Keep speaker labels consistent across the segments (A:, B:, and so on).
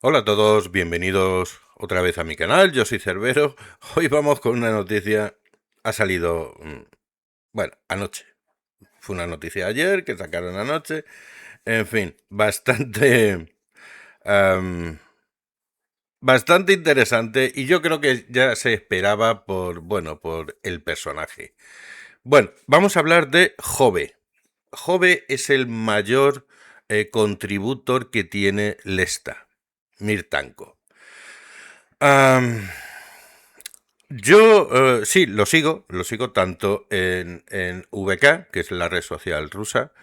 A: Hola a todos, bienvenidos otra vez a mi canal, yo soy Cerbero. Hoy vamos con una noticia, ha salido, bueno, anoche. Fue una noticia ayer que sacaron anoche. En fin, am, bastante interesante y yo creo que ya se esperaba por el personaje. Bueno, vamos a hablar de Jove. Jove es el mayor contributor que tiene Lesta, Mirtanko. Am, Yo sí, lo sigo tanto en VK, que es la red social rusa,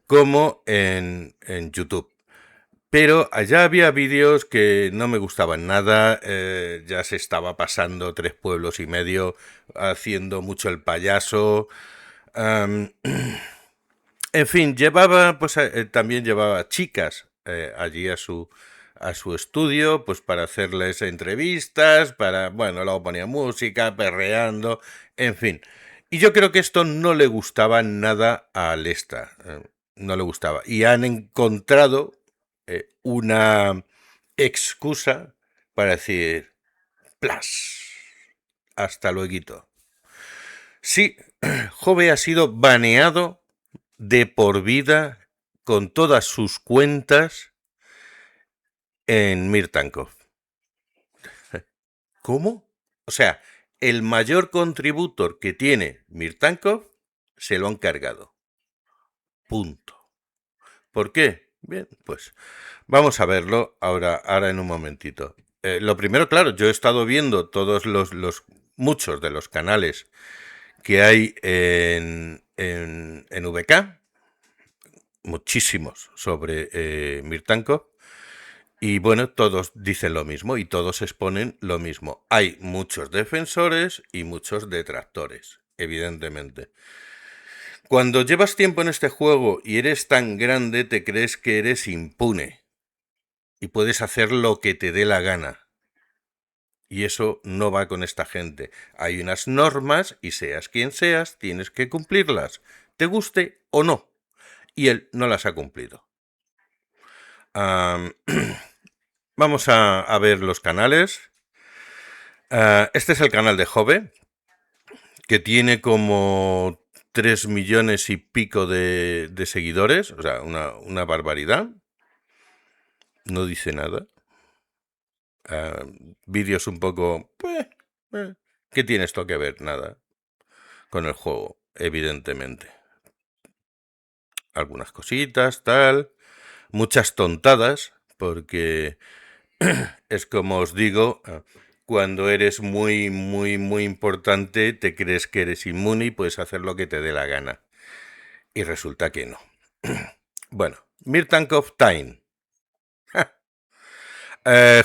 A: como en YouTube. Pero allá había vídeos que no me gustaban nada, ya se estaba pasando 3 pueblos y medio, haciendo mucho el payaso. am, en fin, también llevaba chicas allí a su estudio, pues para hacerles entrevistas, bueno, luego ponía música, perreando, en fin. Y yo creo que esto no le gustaba nada a Alesta, no le gustaba. Y han encontrado una excusa para decir, plas, hasta luego. Sí, Jove ha sido baneado de por vida con todas sus cuentas en Mirtankov. ¿Cómo? O sea, el mayor contributor que tiene Mirtankov se lo han cargado. Punto. ¿Por qué? Bien, pues vamos a verlo ahora en un momentito. Lo primero, claro, yo he estado viendo todos muchos de los canales que hay en VK, muchísimos sobre Mirtankov. Y bueno, todos dicen lo mismo y todos exponen lo mismo. Hay muchos defensores y muchos detractores, evidentemente. Cuando llevas tiempo en este juego y eres tan grande, te crees que eres impune y puedes hacer lo que te dé la gana. Y eso no va con esta gente. Hay unas normas y seas quien seas, tienes que cumplirlas, te guste o no. Y él no las ha cumplido. Vamos a ver los canales. Este es el canal de Jove, que tiene como 3 millones y pico de seguidores, o sea, una barbaridad. No dice nada. Ah, Vídeos un poco... ¿qué tiene esto que ver? Nada. Con el juego, evidentemente. Algunas cositas, tal. Muchas tontadas, porque es como os digo, cuando eres muy, muy, muy importante, te crees que eres inmune y puedes hacer lo que te dé la gana. Y resulta que no. Bueno, Mirtankov Time.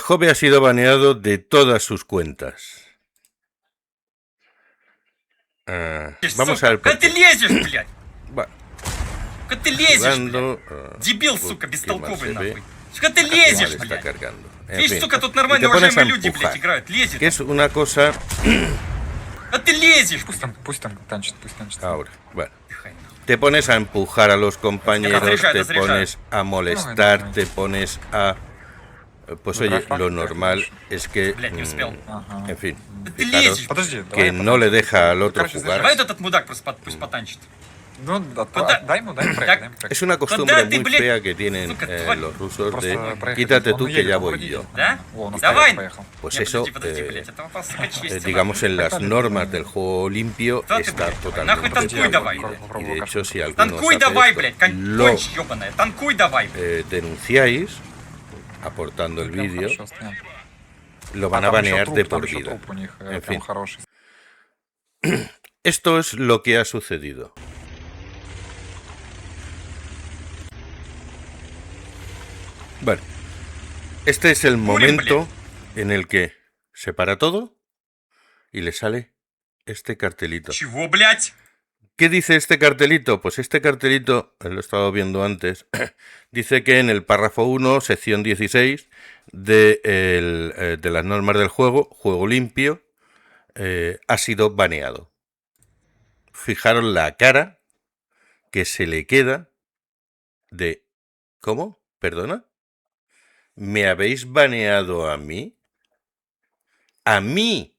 A: Jove ha sido baneado de todas sus cuentas. Vamos a ver por
B: Куда ты
A: qué.
B: лезешь, блядь?
A: Bueno,
B: Куда ты лезешь, блядь?
A: jugando.
B: Дебил, сука,
A: ¿Qué mal
B: бестолковый,
A: se ve?
B: нахуй. Куда ты
A: Qué mal
B: лезешь,
A: está
B: блядь?
A: cargando. En
B: Видишь,
A: fin.
B: сука, тут
A: Y te
B: нормальные,
A: pones a
B: уважаемые люди, блядь,
A: empujar.
B: играют. Лезет
A: Que
B: он.
A: es una cosa.
B: Куда ты лезешь,
C: Пусть
B: блядь?
C: там, пусть там танчит, пусть танчит.
A: Ahora, bueno.
B: Дыхай, нахуй.
A: Te pones a empujar a los compañeros,
B: Разряжаю,
A: te
B: разряжаю.
A: pones a molestar, te pones a... Pues oye, lo normal es que...
B: Блядь, не успел.
C: Ага.
A: En fin,
B: Да ты
A: fijaros
B: лезешь.
C: Подожди, давай
A: que
C: я
A: no le
C: потанчу.
A: deja al
C: Ну,
A: otro
C: короче,
A: jugar.
B: Давай вот этот мудак просто пусть потанчит.
C: Ну, да,
B: Куда?
C: дай ему проект,
B: Так,
C: дай ему проект.
A: Es una costumbre
B: Куда ты,
A: muy
B: блядь,
A: fea que tienen
B: сука, тварь?
A: los rusos
C: Просто
A: de
C: проехать.
A: quítate
C: Он
A: tú
C: едет,
A: que ya
C: он
A: voy
C: вроде
A: yo.
C: едет.
B: Да?
C: О, он
B: Давай.
C: поехал.
A: Pues
B: Не,
A: eso,
B: подожди, блядь, это вопрос сука, чести,
A: digamos, en las
C: Погнали.
A: normas del juego limpio
B: Да ты,
A: está
B: блядь,
A: totalmente
B: нахуй танкуй давай.
A: prohibido. Y de hecho, si alguno
B: Танкуй
A: hace
B: давай,
A: esto,
B: блядь,
A: lo
B: кончь ёбаная. Танкуй давай, блядь.
A: denunciáis, aportando el
C: Прям
A: vídeo,
C: хорошо стоят.
A: lo
C: А
A: van a
C: там еще
A: banear
C: труп,
A: de
C: там
A: por
C: еще
A: vida.
C: труп у них
A: En
C: прям
A: fin,
C: хороший.
A: esto es lo que ha sucedido. Bueno, este es el momento en el que se para todo y le sale este cartelito.
B: Чего, блядь?
A: ¿Qué dice este cartelito? Pues este cartelito, lo he estado viendo antes, dice que en el párrafo 1, sección 16 de las normas del juego, juego limpio, ha sido baneado. Fijaros la cara que se le queda de... ¿Cómo? ¿Perdona? ¿Me habéis baneado a mí? ¿A mí?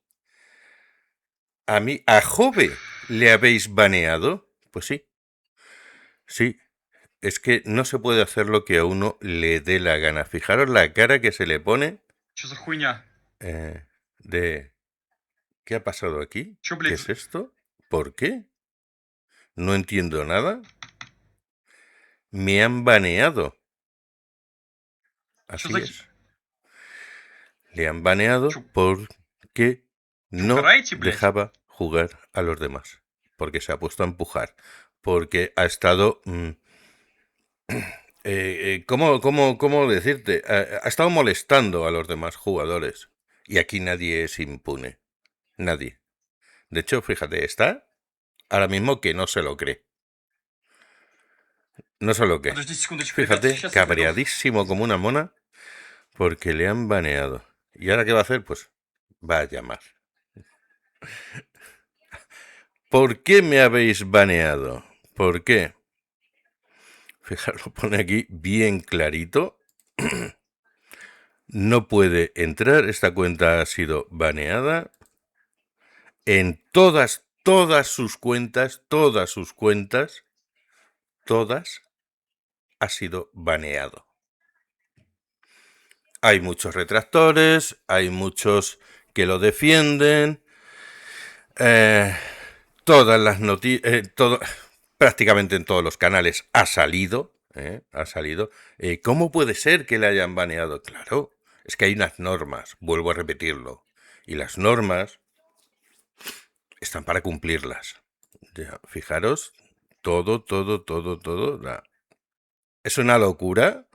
A: ¿A mí? ¿A Jove le habéis baneado? Pues sí. Sí. Es que no se puede hacer lo que a uno le dé la gana. Fijaros la cara que se le pone
B: Что за хуйня?
A: de... ¿Qué ha pasado aquí?
B: Чё,
A: ¿Qué
B: блядь?
A: es esto? ¿Por qué? No entiendo nada. Me han baneado. Así
B: за
A: es. Le han baneado
B: Чё-
A: porque no
B: Чухараете, блядь?
A: dejaba jugar a los demás. Porque se ha puesto a empujar. Porque ha estado... ¿cómo decirte? Ha estado molestando a los demás jugadores. Y aquí nadie es impune. Nadie. De hecho, fíjate, está ahora mismo que no se lo cree. No se lo cree.
B: Подождите секундочку, ребята,
A: Fíjate,
B: сейчас я готов.
A: cabreadísimo como una mona porque le han baneado. ¿Y ahora qué va a hacer? Pues va a llamar. ¿Por qué me habéis baneado? ¿Por qué? Fijaros, lo pone aquí bien clarito. No puede entrar. Esta cuenta ha sido baneada. En todas sus cuentas, todas ha sido baneado. Hay muchos retractores, hay muchos que lo defienden. Todas las noticias, prácticamente en todos los canales ha salido. ¿Cómo puede ser que le hayan baneado? Claro, es que hay unas normas, vuelvo a repetirlo. Y las normas están para cumplirlas. Ya, fijaros, todo. Es una locura,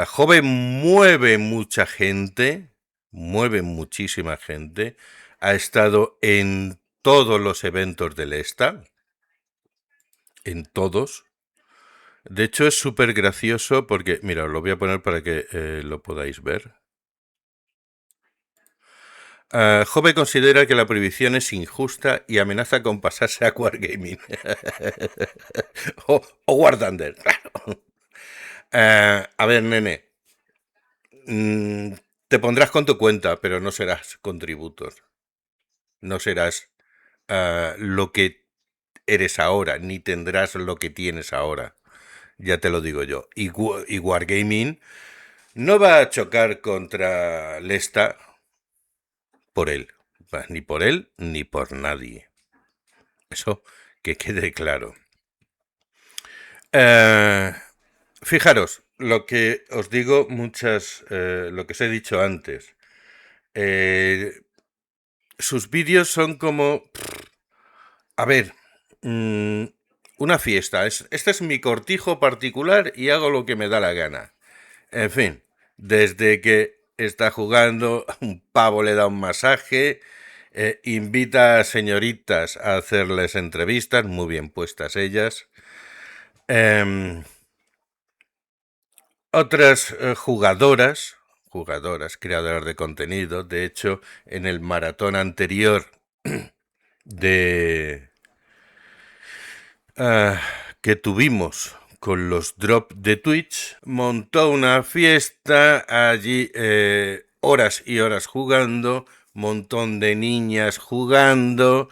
A: Jove mueve mucha gente, mueve muchísima gente. Ha estado en todos los eventos del ESTA, en todos. De hecho, es súper gracioso porque, mira, os lo voy a poner para que lo podáis ver. Jove considera que la prohibición es injusta y amenaza con pasarse a Wargaming. o War Thunder, claro. A ver, nene. Te pondrás con tu cuenta, pero no serás contributor. No serás lo que eres ahora, ni tendrás lo que tienes ahora. Ya te lo digo yo. Y Wargaming no va a chocar contra Lesta por él. Ni por él, ni por nadie. Eso que quede claro. Fijaros, lo que os digo lo que os he dicho antes. Sus vídeos son como... A ver, una fiesta. Este es mi cortijo particular y hago lo que me da la gana. En fin, desde que está jugando, un pavo le da un masaje, invita a señoritas a hacerles entrevistas, muy bien puestas ellas. Otras jugadoras, creadoras de contenido. De hecho, en el maratón anterior que tuvimos con los drops de Twitch, montó una fiesta allí, horas y horas jugando, montón de niñas jugando,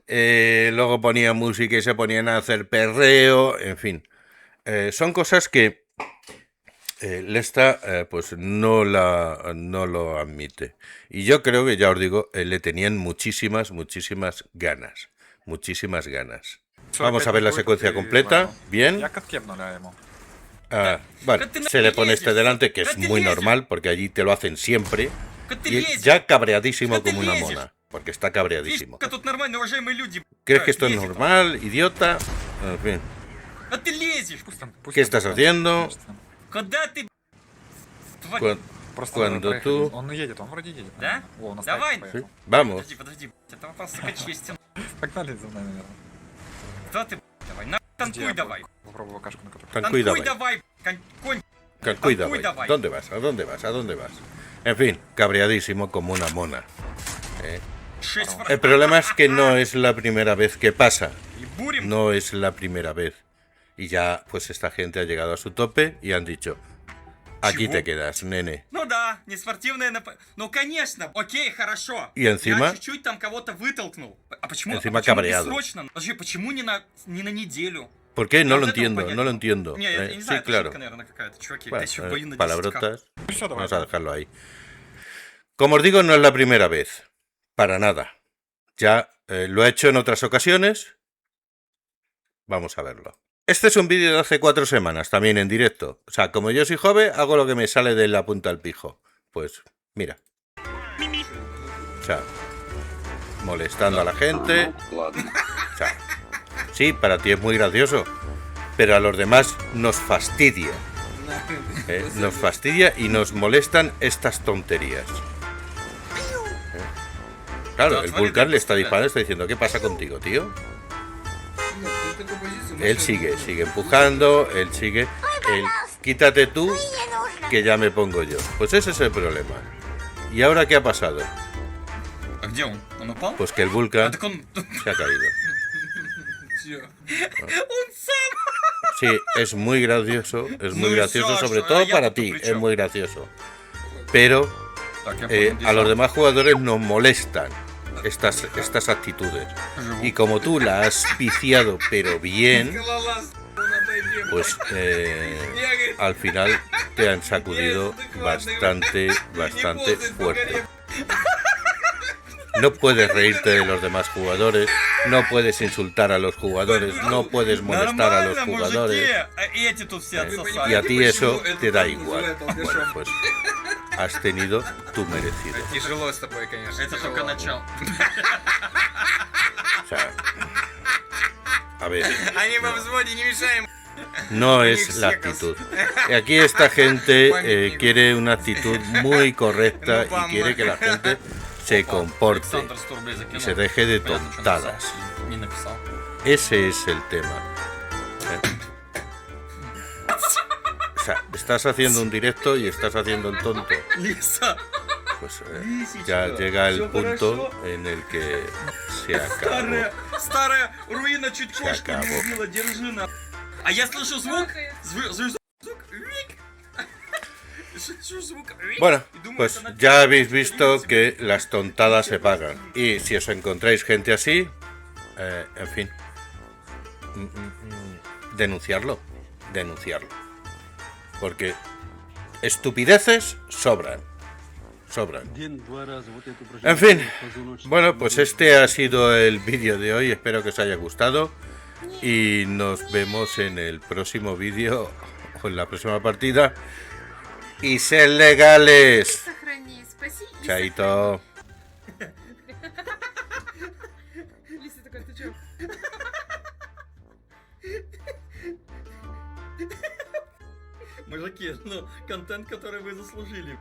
A: luego ponía música y se ponían a hacer perreo, en fin. Son cosas que Lesta pues no lo admite. Y yo creo que, ya os digo, le tenían muchísimas ganas. Muchísimas ganas. Vamos a ver la secuencia completa. Bien.
C: Я как кепнула ему.
A: Vale, se le pone este delante, que es muy normal, porque allí te lo hacen siempre. Y ya cabreadísimo como una mona, porque está cabreadísimo.
B: Видишь, тут нормально, уважаемые люди.
A: ¿Crees que esto es
B: Лезет он.
A: normal, idiota? En fin.
B: А ты лезешь.
A: ¿Qué estás haciendo?
B: Куда ты? Тварь.
A: Cu-
C: Просто
A: Cuando
C: проехали.
A: tú...
C: Он едет, он вроде едет.
B: Да?
C: О, на
B: Давай.
C: снайпер поехал.
A: Vamos.
B: Подожди. Это вопрос сука чести.
C: Погнали за мной, наверное.
B: Кто ты? Давай, на танкуй
C: Где?
B: давай.
C: Попробую кашку на которой.
A: Танкуй давай.
B: давай. Конь.
A: Cuidado.
B: Tancuy давай.
A: ¿Dónde vas? ¿A dónde vas? En fin, cabreadísimo como una mona.
B: 6 фраг.
A: El problema es que no es la primera vez que pasa.
B: И бурим.
A: No es la primera vez. Y ya, pues esta gente ha llegado a su tope y han dicho, aquí
B: Чего?
A: te quedas, nene.
B: Ну да, неспортивное Ну, конечно, окей, хорошо.
A: И encima-
B: Я чуть-чуть там кого-то вытолкнул. А почему,
A: Encima
B: почему
A: cabreado.
B: бессрочно? Вообще, почему не на неделю?
A: ¿Por qué? No
B: Вот
A: lo
B: этого
A: entiendo,
B: понять
A: no lo
B: не могу.
A: entiendo.
B: Не, я не
A: Sí,
B: знаю, это
A: claro.
B: шутка, наверное, какая-то. Чуваки,
A: Bueno,
B: 1000 бои на 10к.
A: palabrotas.
C: Ну все, давай.
A: Vamos a dejarlo ahí. Como os digo, no es la primera vez. Para nada. Ya lo he hecho en otras ocasiones. Vamos a verlo. Este es un vídeo de hace 4 semanas, también en directo. O sea, como yo soy joven, hago lo que me sale de la punta del pijo. Pues, mira. O sea, molestando a la gente. O sea, sí, para ti es muy gracioso. Pero a los demás nos fastidia. Nos fastidia y nos molestan estas tonterías. Claro, el Vulcan le está disparando, está diciendo, ¿qué pasa contigo, tío? Él sigue empujando, él sigue. Quítate tú, que ya me pongo yo. Pues ese es el problema. ¿Y ahora qué ha pasado?
B: А где он? Он упал?
A: Pues que el
B: А
A: Vulcan
B: так он...
A: se ha caído.
B: Он сам!
A: Sí, es muy gracioso,
B: No,
A: sobre
B: Sasha,
A: todo
B: ya
A: para
B: tú,
A: ti,
B: ¿pri
A: es
B: чем?
A: muy gracioso. Pero
B: Так, я понял,
A: a los
B: десант.
A: demás jugadores nos molestan estas actitudes.
B: Живу.
A: Y como tú la has viciado, pero bien, pues al final te han sacudido bastante fuerte. No puedes reírte de los demás jugadores, no puedes insultar a los jugadores, no puedes molestar a los
B: Нормально,
A: jugadores.
B: мужики! А эти тут все отсосали.
A: Y a ti eso te da igual. Bueno, pues has tenido tu merecido.
C: Тяжело с тобой, конечно.
B: Это только начало.
A: O sea, a ver,
C: Они во взводе, не мешаем.
A: no es la actitud. Aquí esta gente quiere una actitud muy correcta y quiere que la gente se comporte
B: Александр 100 рублей закинул.
A: y se deje de
B: Понятно, что
A: tontadas.
B: написал. Не написал.
A: Ese es el tema. O sea, estás haciendo un directo y estás haciendo el tonto.
B: Лиса!
A: Pues ya llega el punto en el que se acabó.
B: Старая руина чуть
A: Se
B: кошку
A: acabó.
B: не убила, держи на... А я слышу звук, звук, вик. Слышу звук, вик.
A: Bueno,
B: Y думаю,
A: pues
B: это на-
A: ya habéis visto que las tontadas se pagan. Y si os encontráis gente así, en fin, denunciarlo. Porque estupideces sobran. En fin, bueno, pues este ha sido el vídeo de hoy. Espero que os haya gustado. Y nos vemos en el próximo vídeo o en la próxima partida. Y sed legales.
D: Сохрани, спаси и
A: Chaito.
D: сохрани. Лиса такой, ты чё?
B: Мужики, ну, контент, который вы заслужили.